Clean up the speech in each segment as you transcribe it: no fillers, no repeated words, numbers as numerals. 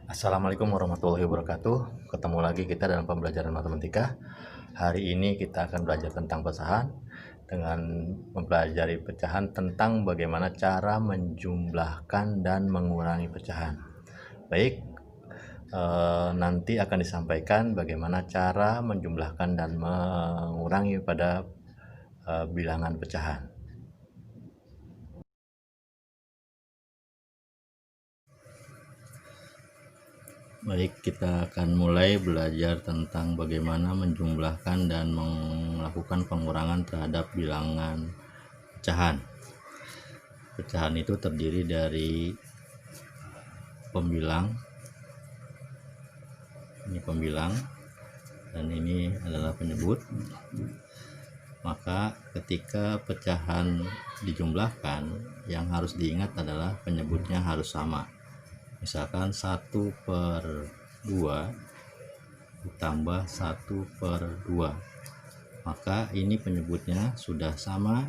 Assalamualaikum warahmatullahi wabarakatuh. Ketemu lagi kita dalam pembelajaran matematika. Hari ini kita akan belajar tentang pecahan dengan mempelajari pecahan tentang bagaimana cara menjumlahkan dan mengurangi pecahan. Baik, nanti akan disampaikan bagaimana cara menjumlahkan dan mengurangi pada bilangan pecahan. Baik, kita akan mulai belajar tentang bagaimana menjumlahkan dan melakukan pengurangan terhadap bilangan pecahan. Pecahan itu terdiri dari pembilang, ini pembilang, dan ini adalah penyebut. Maka ketika pecahan dijumlahkan, yang harus diingat adalah penyebutnya harus sama. Misalkan 1/2 ditambah 1/2, maka ini penyebutnya sudah sama,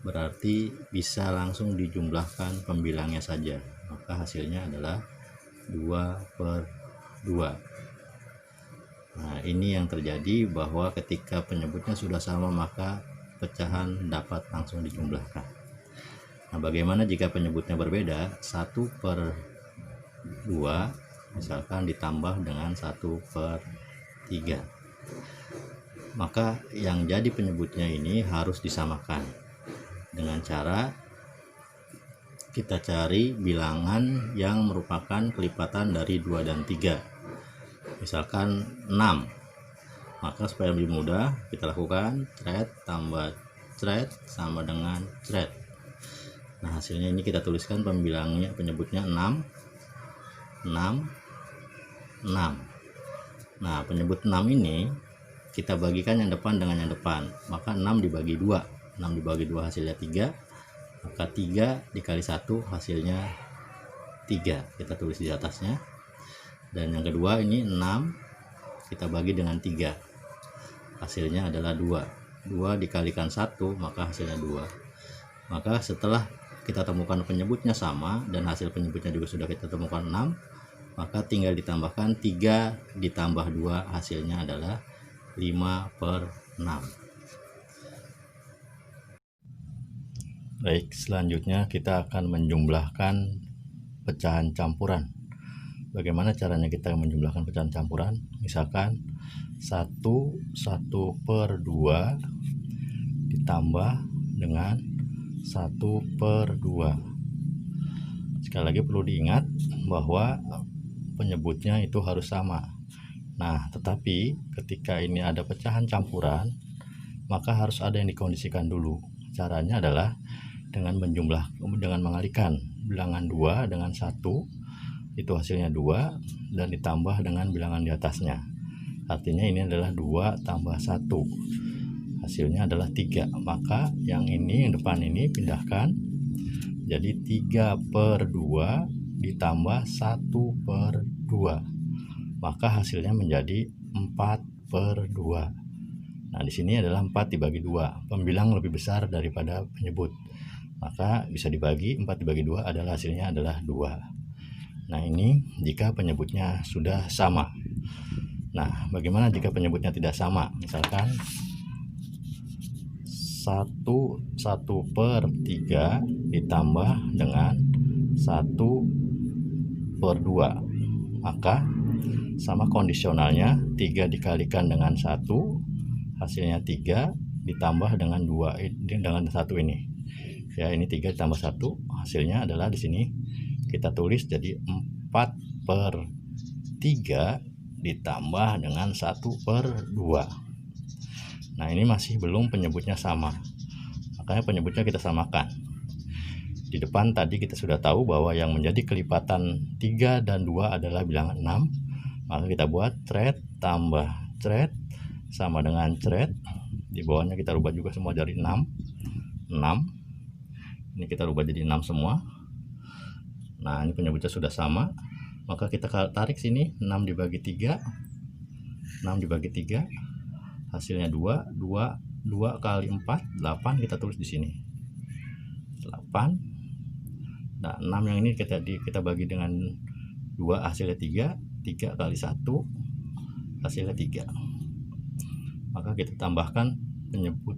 berarti bisa langsung dijumlahkan pembilangnya saja, maka hasilnya adalah 2/2. Nah, ini yang terjadi bahwa ketika penyebutnya sudah sama maka pecahan dapat langsung dijumlahkan. Nah, bagaimana jika penyebutnya berbeda? 1/2 misalkan ditambah dengan 1/3, maka yang jadi penyebutnya ini harus disamakan dengan cara kita cari bilangan yang merupakan kelipatan dari 2 dan 3. Misalkan 6, maka supaya lebih mudah kita lakukan thread tambah thread sama dengan thread. Nah, hasilnya ini kita tuliskan pembilangnya, penyebutnya 6. Nah, penyebut 6 ini kita bagikan yang depan dengan yang depan, maka 6 dibagi 2 hasilnya 3, maka 3 dikali 1 hasilnya 3, kita tulis di atasnya. Dan yang kedua ini 6 kita bagi dengan 3, hasilnya adalah 2 dikalikan 1 maka hasilnya 2. Maka setelah kita temukan penyebutnya sama dan hasil penyebutnya juga sudah kita temukan 6, maka tinggal ditambahkan 3 ditambah 2 hasilnya adalah 5/6. Baik, selanjutnya kita akan menjumlahkan pecahan campuran. Bagaimana caranya kita menjumlahkan pecahan campuran? Misalkan 1/2 ditambah dengan 1/2. Sekali lagi perlu diingat bahwa penyebutnya itu harus sama. Nah, tetapi ketika ini ada pecahan campuran, maka harus ada yang dikondisikan dulu. Caranya adalah dengan mengalihkan bilangan 2 dengan 1, itu hasilnya 2, dan ditambah dengan bilangan di atasnya. Artinya ini adalah 2 tambah 1, hasilnya adalah 3. Maka yang ini, yang depan ini pindahkan, jadi 3/2 ditambah 1/2, maka hasilnya menjadi 4/2. Nah, di sini adalah 4 dibagi 2, pembilang lebih besar daripada penyebut, maka bisa dibagi 4 dibagi 2 adalah hasilnya adalah 2. Nah, ini jika penyebutnya sudah sama. Nah, bagaimana jika penyebutnya tidak sama? Misalkan 1/3 ditambah dengan 1/2, maka sama kondisionalnya 3 dikalikan dengan 1 hasilnya 3 ditambah dengan 2 dengan 1 ini. Ya, ini 3 ditambah 1 hasilnya adalah di sini kita tulis jadi 4/3 ditambah dengan 1/2. Nah, ini masih belum penyebutnya sama, makanya penyebutnya kita samakan. Di depan tadi kita sudah tahu bahwa yang menjadi kelipatan 3 dan 2 adalah bilangan 6, maka kita buat thread tambah thread sama dengan thread. Di bawahnya kita rubah juga semua dari 6. Ini kita rubah jadi 6 semua. Nah, ini penyebutnya sudah sama, maka kita tarik sini 6 dibagi 3, hasilnya 2 kali 4, 8, kita tulis di sini 8. Nah, 6 yang ini kita bagi dengan 2 hasilnya 3, 3 kali 1 hasilnya 3. Maka kita tambahkan penyebut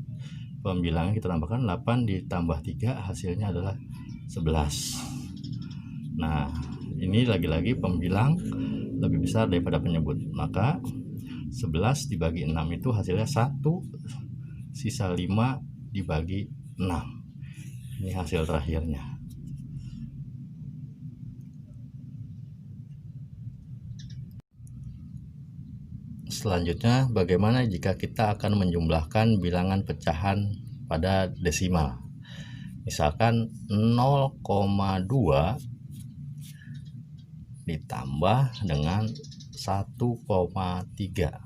pembilangan, kita tambahkan 8 ditambah 3 hasilnya adalah 11. Nah, ini lagi-lagi pembilang lebih besar daripada penyebut, maka 11 dibagi 6 itu hasilnya 1, sisa 5 dibagi 6. Ini hasil terakhirnya. Selanjutnya, bagaimana jika kita akan menjumlahkan bilangan pecahan pada desimal? Misalkan 0,2 ditambah dengan 1,3.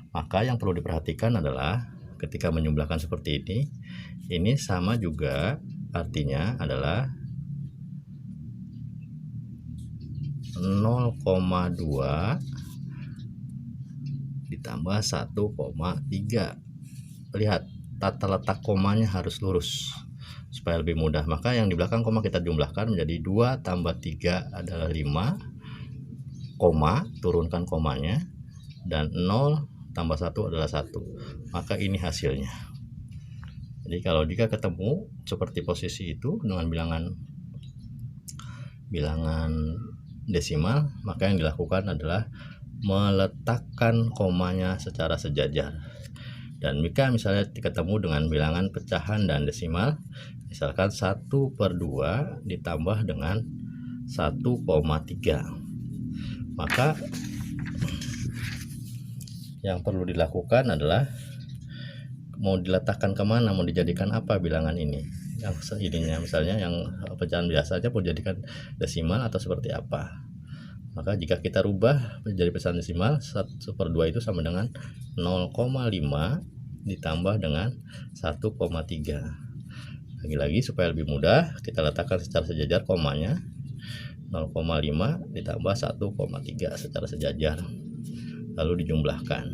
Maka yang perlu diperhatikan adalah ketika menjumlahkan seperti ini sama juga artinya adalah 0,2 ditambah 1,3. Lihat, tata letak komanya harus lurus supaya lebih mudah. Maka yang di belakang koma kita jumlahkan menjadi 2 tambah 3 adalah 5, koma, turunkan komanya, dan 0 tambah 1 adalah 1. Maka ini hasilnya. Jadi kalau jika ketemu seperti posisi itu dengan bilangan desimal, maka yang dilakukan adalah meletakkan komanya secara sejajar. Dan jika misalnya ketemu dengan bilangan pecahan dan desimal, misalkan 1/2 ditambah dengan 1,3, maka yang perlu dilakukan adalah mau diletakkan kemana, mau dijadikan apa bilangan ini. Yang ininya misalnya yang pecahan biasa aja mau dijadikan desimal atau seperti apa. Maka jika kita rubah menjadi pecahan desimal, 1/2 itu sama dengan 0,5 ditambah dengan 1,3. Lagi-lagi supaya lebih mudah, kita letakkan secara sejajar komanya. 0,5 ditambah 1,3 secara sejajar, lalu dijumlahkan.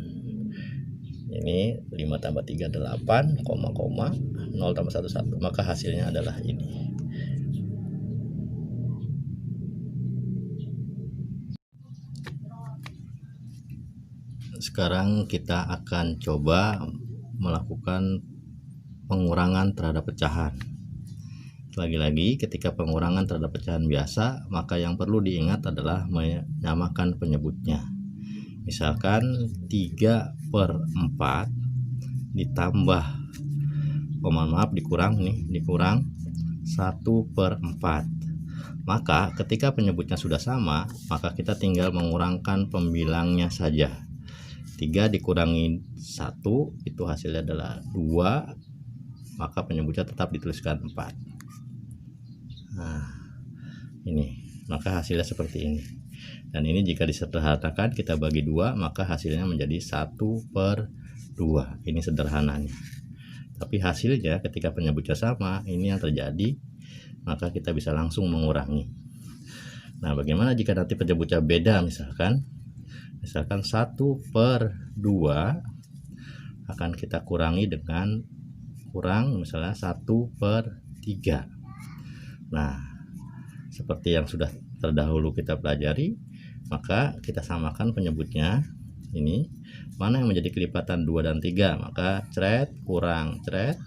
Ini 5 tambah 3 8, 0 tambah 1 1, maka hasilnya adalah ini. Sekarang kita akan coba melakukan pengurangan terhadap pecahan. Lagi-lagi ketika pengurangan terhadap pecahan biasa, maka yang perlu diingat adalah menyamakan penyebutnya. Misalkan 3/4 ditambah, dikurang 1/4. Maka ketika penyebutnya sudah sama, maka kita tinggal mengurangkan pembilangnya saja. 3 dikurangi 1 itu hasilnya adalah 2, maka penyebutnya tetap dituliskan 4. Nah, ini, maka hasilnya seperti ini. Dan ini jika disederhanakan kita bagi 2, maka hasilnya menjadi 1/2. Ini sederhananya. Tapi hasilnya ketika penyebutnya sama, ini yang terjadi, maka kita bisa langsung mengurangi. Nah, bagaimana jika nanti penyebutnya beda, misalkan 1/2 akan kita kurangi dengan kurang misalnya 1/3. Nah, seperti yang sudah terdahulu kita pelajari, maka kita samakan penyebutnya. Ini mana yang menjadi kelipatan 2 dan 3, maka cret kurang cret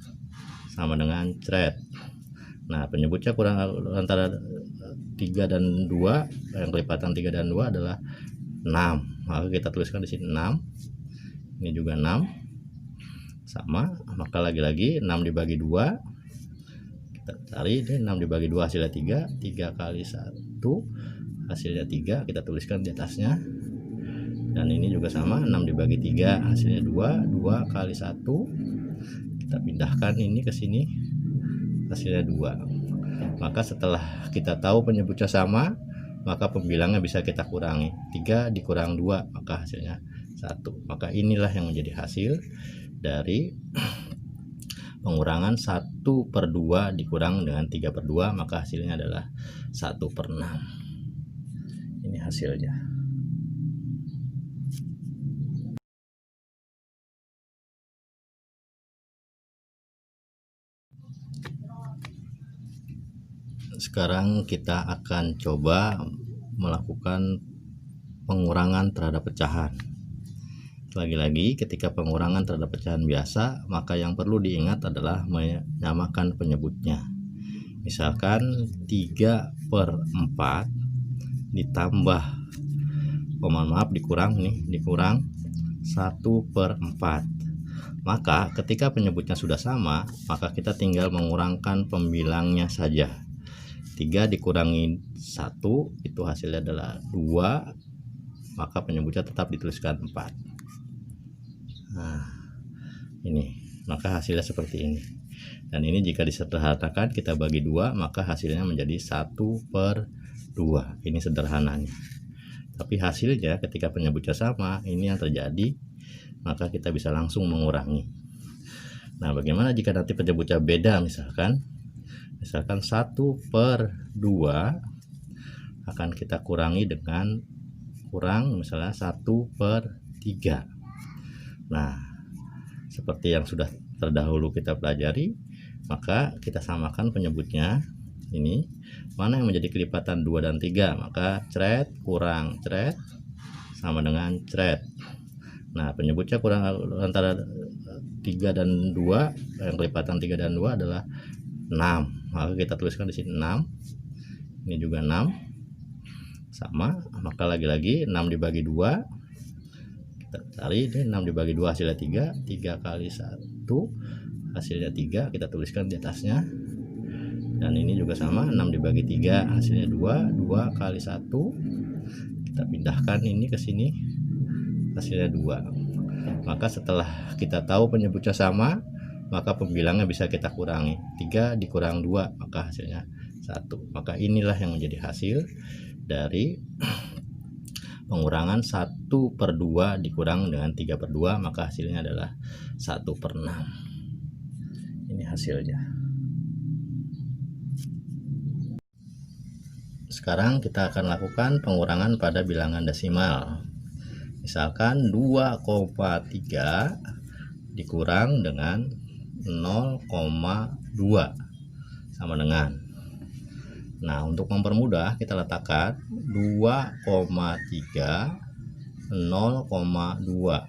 sama dengan cret. Nah, penyebutnya kurang antara 3 dan 2, yang kelipatan 3 dan 2 adalah 6. Maka kita tuliskan di sini 6. Ini juga 6. Sama, maka lagi-lagi 6 dibagi 2. Kita cari ini 6 dibagi 2 hasilnya 3. 3 kali 1 hasilnya 3, kita tuliskan di atasnya. Dan ini juga sama, 6 dibagi 3 hasilnya 2. 2 kali 1, kita pindahkan ini ke sini, hasilnya 2. Maka setelah kita tahu penyebutnya sama, maka pembilangnya bisa kita kurangi. 3 dikurang 2, maka hasilnya 1. Maka inilah yang menjadi hasil dari pengurangan 1/2 dikurang dengan 3/2, maka hasilnya adalah 1/6. Ini hasilnya. Sekarang kita akan coba melakukan pengurangan terhadap pecahan. Lagi-lagi ketika pengurangan terhadap pecahan biasa, maka yang perlu diingat adalah menyamakan penyebutnya. Misalkan 3/4 ditambah, dikurang 1/4. Maka ketika penyebutnya sudah sama, maka kita tinggal mengurangkan pembilangnya saja. 3 dikurangi 1 itu hasilnya adalah 2, maka penyebutnya tetap dituliskan 4. Nah, ini, maka hasilnya seperti ini. Dan ini jika disederhanakan kita bagi 2, maka hasilnya menjadi 1/2. Ini sederhananya. Tapi hasilnya ketika penyebutnya sama, ini yang terjadi, maka kita bisa langsung mengurangi. Nah, bagaimana jika nanti penyebutnya beda? Misalkan 1/2 akan kita kurangi dengan kurang misalnya 1/3. Nah, seperti yang sudah terdahulu kita pelajari, maka kita samakan penyebutnya. Ini mana yang menjadi kelipatan 2 dan 3, maka cret kurang cret sama dengan cret. Nah, penyebutnya kurang antara 3 dan 2, yang kelipatan 3 dan 2 adalah 6, maka kita tuliskan di sini 6. Ini juga 6 sama, maka lagi-lagi 6 dibagi 2, kita cari ini 6 dibagi 2 hasilnya 3. 3 kali 1 hasilnya 3, kita tuliskan di atasnya. Dan ini juga sama, 6 dibagi 3 hasilnya 2. 2 kali 1, kita pindahkan ini ke sini, hasilnya 2. Maka setelah kita tahu penyebutnya sama, maka pembilangnya bisa kita kurangi. 3 dikurang 2, maka hasilnya 1. Maka inilah yang menjadi hasil dari pengurangan 1/2 dikurang dengan 3/2, maka hasilnya adalah 1/6. Ini hasilnya. Sekarang kita akan lakukan pengurangan pada bilangan desimal. Misalkan 2,3 dikurang dengan 0,2 sama dengan. Nah, untuk mempermudah kita letakkan 2,3 0,2.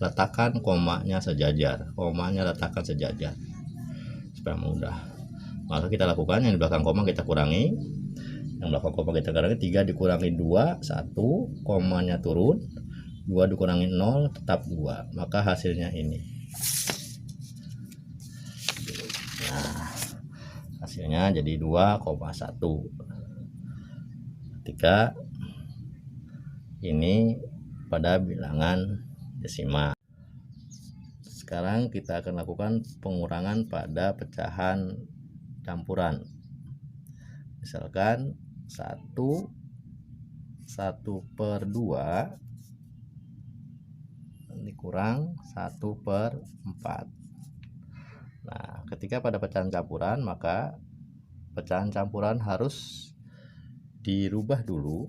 Letakkan komanya sejajar. Komanya letakkan sejajar supaya mudah. Maka kita lakukan yang di belakang koma kita kurangi. Yang belakang koma kita kurangi, 3 dikurangi 2, 1, komanya turun. 2 dikurangi 0 tetap 2. Maka hasilnya ini. Nah, hasilnya jadi 2,1. Ketika ini pada bilangan desimal. Sekarang kita akan lakukan pengurangan pada pecahan campuran. Misalkan 1/2 dikurang 1/4. Nah, ketika pada pecahan campuran, maka pecahan campuran harus dirubah dulu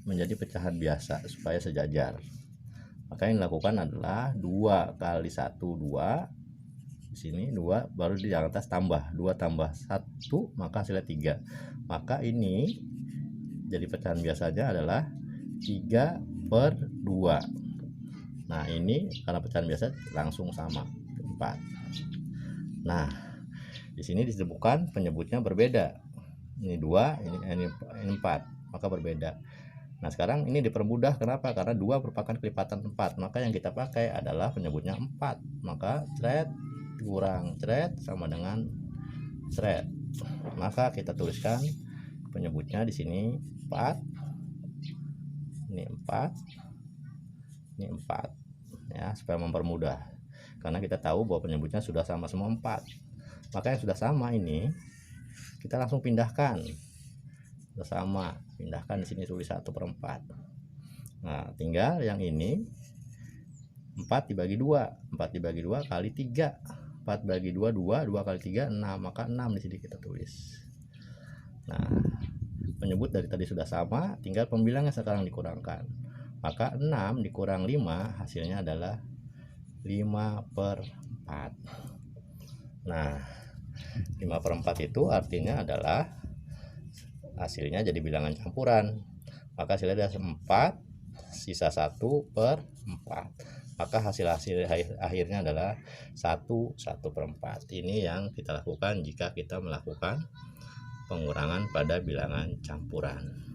menjadi pecahan biasa supaya sejajar. Maka yang dilakukan adalah 2 kali 1 2. Di sini 2, baru di atas tambah 2 tambah 1, maka hasilnya 3. Maka ini jadi pecahan biasanya adalah 3/2. Nah, ini karena pecahan biasa langsung sama 4. Nah, di sini disebutkan penyebutnya berbeda. Ini 2, ini 4, maka berbeda. Nah, sekarang ini dipermudah. Kenapa? Karena 2 merupakan kelipatan 4, maka yang kita pakai adalah penyebutnya 4. Maka cret kurang cret sama dengan cret. Maka kita tuliskan penyebutnya di sini 4. Ini 4. Ini 4. Ya, supaya mempermudah. Karena kita tahu bahwa penyebutnya sudah sama semua 4. Maka yang sudah sama ini kita langsung pindahkan. Sudah sama, pindahkan di sini tulis 1/4. Nah, tinggal yang ini 4 dibagi 2. 4 dibagi 2 kali 3. 4 bagi 2 2, 2 kali 3 6, maka 6 di sini kita tulis. Nah, penyebut dari tadi sudah sama, tinggal pembilangnya sekarang dikurangkan. Maka 6 dikurang 5 hasilnya adalah 5/4. Nah, 5/4 itu artinya adalah hasilnya jadi bilangan campuran. Maka hasilnya adalah 4, sisa 1/4. Maka hasil akhirnya adalah 1/4. Ini yang kita lakukan jika kita melakukan pengurangan pada bilangan campuran.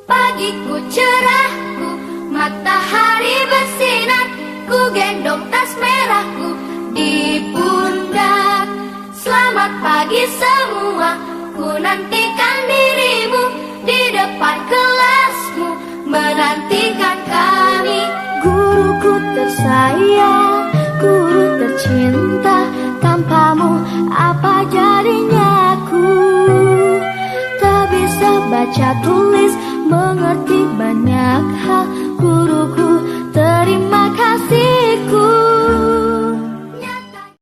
Pagiku cerahku, matahari bersinar, ku gendong tas merahku di pundak. Selamat pagi semua, ku nantikan dirimu di depan kelasmu, menantikan kami. Guruku tersayang, guru tercinta, tanpamu apa jadinya aku? Tak bisa baca tulis, mengerti banyak hal. Guruku, terima kasihku.